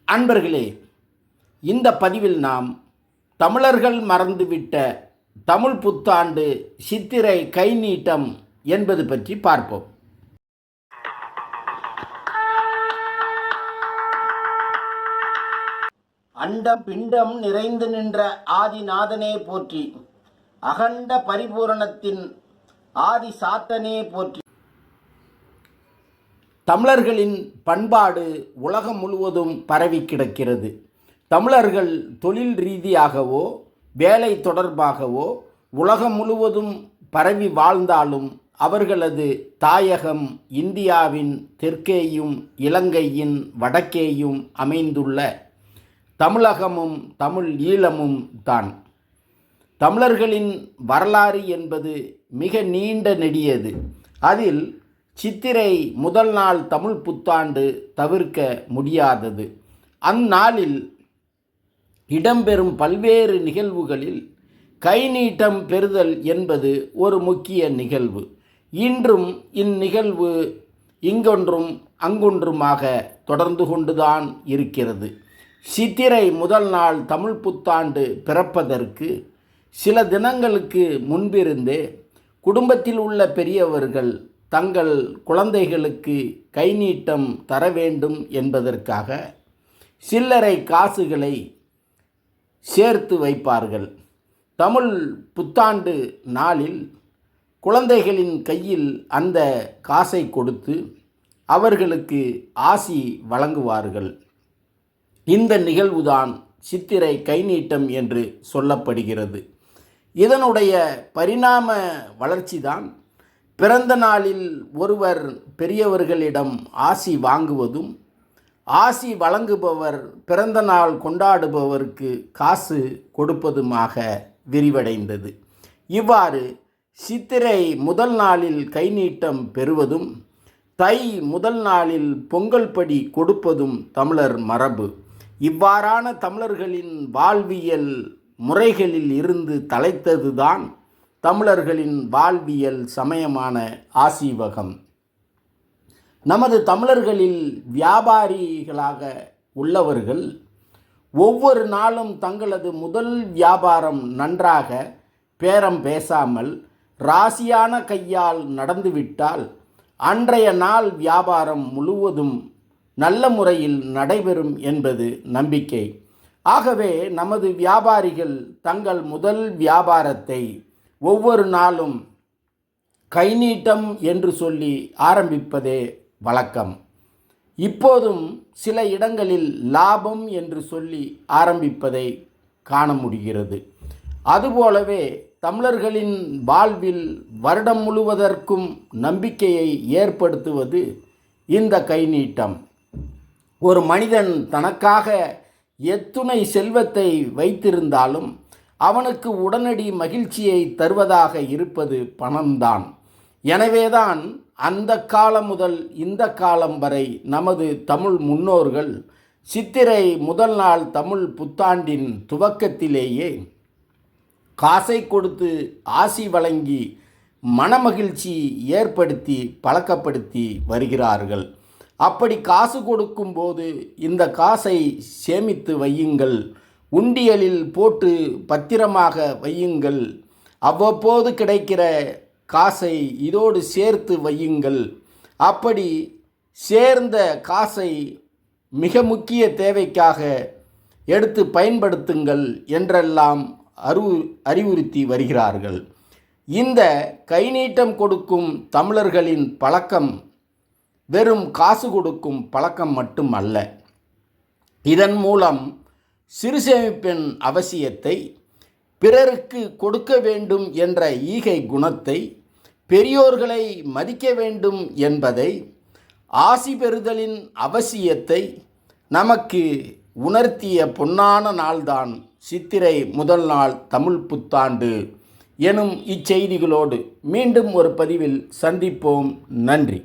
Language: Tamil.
அன்பர்களே, இந்த பதிவில் நாம் தமிழர்கள் மறந்துவிட்ட தமிழ் புத்தாண்டு சித்திரை கைநீட்டம் என்பது பற்றி பார்ப்போம். அண்டம் பிண்டம் நிறைந்து நின்ற ஆதிநாதனே போற்றி, அகண்ட பரிபூரணத்தின் ஆதி சாத்தனே போற்றி. தமிழர்களின் பண்பாடு உலகம் முழுவதும் பரவி கிடக்கிறது. தமிழர்கள் தொழில் ரீதியாகவோ வேலை தொடர்பாகவோ உலகம் முழுவதும் பரவி வாழ்ந்தாலும் அவர்களது தாயகம் இந்தியாவின் தெற்கேயும் இலங்கையின் வடக்கேயும் அமைந்துள்ள தமிழகமும் தமிழ் ஈழமும் தான். தமிழர்களின் வரலாறு என்பது மிக நீண்ட நெடியது. அதில் சித்திரை முதல் நாள் தமிழ் புத்தாண்டு தவிர்க்க முடியாதது. அந்நாளில் இடம்பெறும் பல்வேறு நிகழ்வுகளில் கைநீட்டம் பெறுதல் என்பது ஒரு முக்கிய நிகழ்வு. இன்றும் இந்நிகழ்வு இங்கொன்றும் அங்கொன்றுமாக தொடர்ந்து கொண்டுதான் இருக்கிறது. சித்திரை முதல் நாள் தமிழ் புத்தாண்டு பிறப்பதற்கு சில தினங்களுக்கு முன்பிருந்தே குடும்பத்தில் உள்ள பெரியவர்கள் தங்கள் குழந்தைகளுக்கு கைநீட்டம் தர வேண்டும் என்பதற்காக சில்லறை காசுகளை சேர்த்து வைப்பார்கள். தமிழ் புத்தாண்டு நாளில் குழந்தைகளின் கையில் அந்த காசை கொடுத்து அவர்களுக்கு ஆசி வழங்குவார்கள். இந்த நிகழ்வுதான் சித்திரை கைநீட்டம் என்று சொல்லப்படுகிறது. இதனுடைய பரிணாம வளர்ச்சிதான் பிறந்த நாளில் ஒருவர் பெரியவர்களிடம் ஆசி வாங்குவதும், ஆசி வழங்குபவர் பிறந்த நாள் கொண்டாடுபவருக்கு காசு கொடுப்பதுமாக விரிவடைந்தது. இவ்வாறு சித்திரை முதல் நாளில் கைநீட்டம் பெறுவதும், தை முதல் நாளில் பொங்கல் படி கொடுப்பதும் தமிழர் மரபு. இவ்வாறான தமிழர்களின் வாழ்வியல் முறைகளில் இருந்து தலைத்ததுதான் தமிழர்களின் வாழ்வியல் சமயமான ஆசீவகம். நமது தமிழர்களில் வியாபாரிகளாக உள்ளவர்கள் ஒவ்வொரு நாளும் தங்களது முதல் வியாபாரம் நன்றாக பேரம் பேசாமல் ராசியான கையால் நடந்துவிட்டால் அன்றைய நாள் வியாபாரம் முழுவதும் நல்ல முறையில் நடைபெறும் என்பது நம்பிக்கை. ஆகவே நமது வியாபாரிகள் தங்கள் முதல் வியாபாரத்தை ஒவ்வொரு நாளும் கைநீட்டம் என்று சொல்லி ஆரம்பிப்பதே வழக்கம். இப்போதும் சில இடங்களில் லாபம் என்று சொல்லி ஆரம்பிப்பதை காண முடிகிறது. அதுபோலவே தமிழர்களின் வாழ்வில் வருடம் முழுவதற்கும் நம்பிக்கையை ஏற்படுத்துவது இந்த கைநீட்டம். ஒரு மனிதன் தனக்காக எத்துணை செல்வத்தை வைத்திருந்தாலும் அவனுக்கு உடனடி மகிழ்ச்சியை தருவதாக இருப்பது பணம்தான். எனவேதான் அந்த காலம் முதல் இந்த காலம் வரை நமது தமிழ் முன்னோர்கள் சித்திரை முதல் நாள் தமிழ் புத்தாண்டின் துவக்கத்திலேயே காசை கொடுத்து ஆசி வழங்கி மனமகிழ்ச்சி ஏற்படுத்தி பழக்கப்படுத்தி வருகிறார்கள். அப்படி காசு கொடுக்கும்போது இந்த காசை சேமித்து வையுங்கள், உண்டியலில் போட்டு பத்திரமாக வையுங்கள், அவ்வப்போது கிடைக்கிற காசை இதோடு சேர்த்து வையுங்கள், அப்படி சேர்ந்த காசை மிக முக்கிய தேவைக்காக எடுத்து பயன்படுத்துங்கள் என்றெல்லாம் அறிவுறுத்தி வருகிறார்கள். இந்த கைநீட்டம் கொடுக்கும் தமிழர்களின் பழக்கம் வெறும் காசு கொடுக்கும் பழக்கம் மட்டும் அல்ல. இதன் மூலம் சிறு சேமிப்பின் அவசியத்தை, பிறருக்கு கொடுக்க வேண்டும் என்ற ஈகை குணத்தை, பெரியோர்களை மதிக்க வேண்டும் என்பதை, ஆசி பெறுதலின் அவசியத்தை நமக்கு உணர்த்திய பொன்னான நாள்தான் சித்திரை முதல் நாள் தமிழ் புத்தாண்டு எனும் இச்செய்திகளோடு மீண்டும் ஒரு பதிவில் சந்திப்போம். நன்றி.